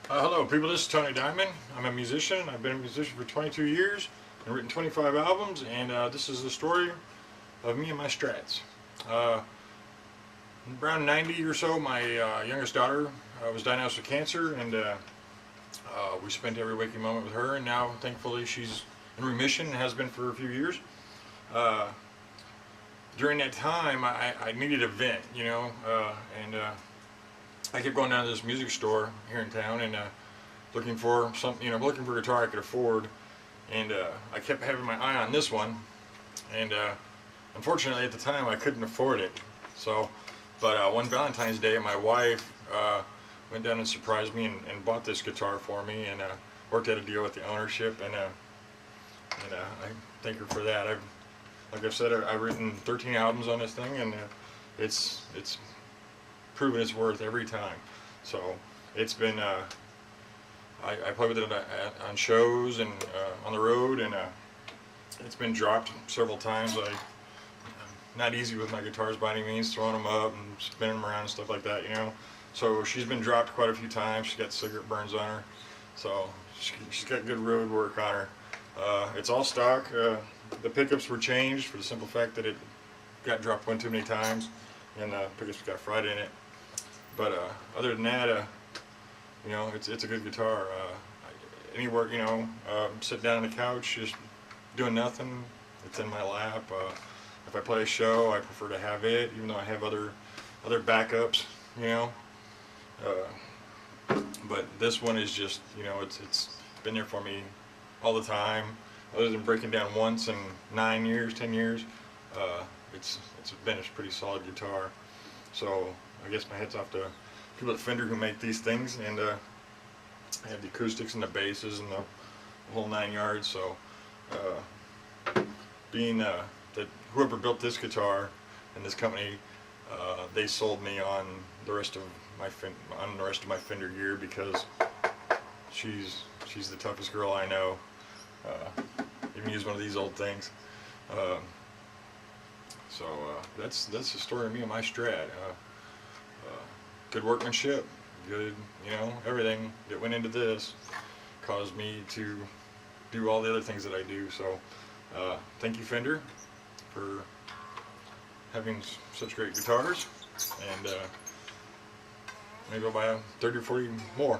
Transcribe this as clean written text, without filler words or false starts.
Hello people, this is Tony Diamond. I'm a musician. I've been a musician for 22 years and written 25 albums, and this is the story of me and my Strats. Uh, Around 90 or so, my youngest daughter was diagnosed with cancer, and we spent every waking moment with her, and now thankfully she's in remission and has been for a few years. Uh, During that time, I needed a vent, and I kept going down to this music store here in town and looking for something, looking for a guitar I could afford, and I kept having my eye on this one, and unfortunately at the time I couldn't afford it. So, but one Valentine's Day, my wife went down and surprised me and bought this guitar for me, and worked out a deal with the ownership, and I thank her for that. Like I've said, I've written 13 albums on this thing, and it's proven its worth every time. So it's been I play with it on shows and on the road, and it's been dropped several times. Not easy with my guitars by any means, throwing them up and spinning them around and stuff like that. So she's been dropped quite a few times. She's got cigarette burns on her, so she's got good road work on her. It's all stock. The pickups were changed for the simple fact that it got dropped one too many times, and the pickups got fried in it. But other than that, it's a good guitar. Any work, sit down on the couch, just doing nothing, it's in my lap. If I play a show, I prefer to have it, even though I have other backups, But this one is just, it's been there for me all the time. Other than breaking down once in 9 years, 10 years, it's been a pretty solid guitar. So I guess my head's off to people at Fender who make these things, and have the acoustics and the basses and the whole 9 yards. So being that whoever built this guitar and this company, they sold me on the rest of my Fender gear, because she's the toughest girl I know. Even use one of these old things. So that's the story of me and my Strat. Good workmanship, good, everything that went into this caused me to do all the other things that I do. So thank you, Fender, for having such great guitars, and maybe I'll buy 30 or 40 more.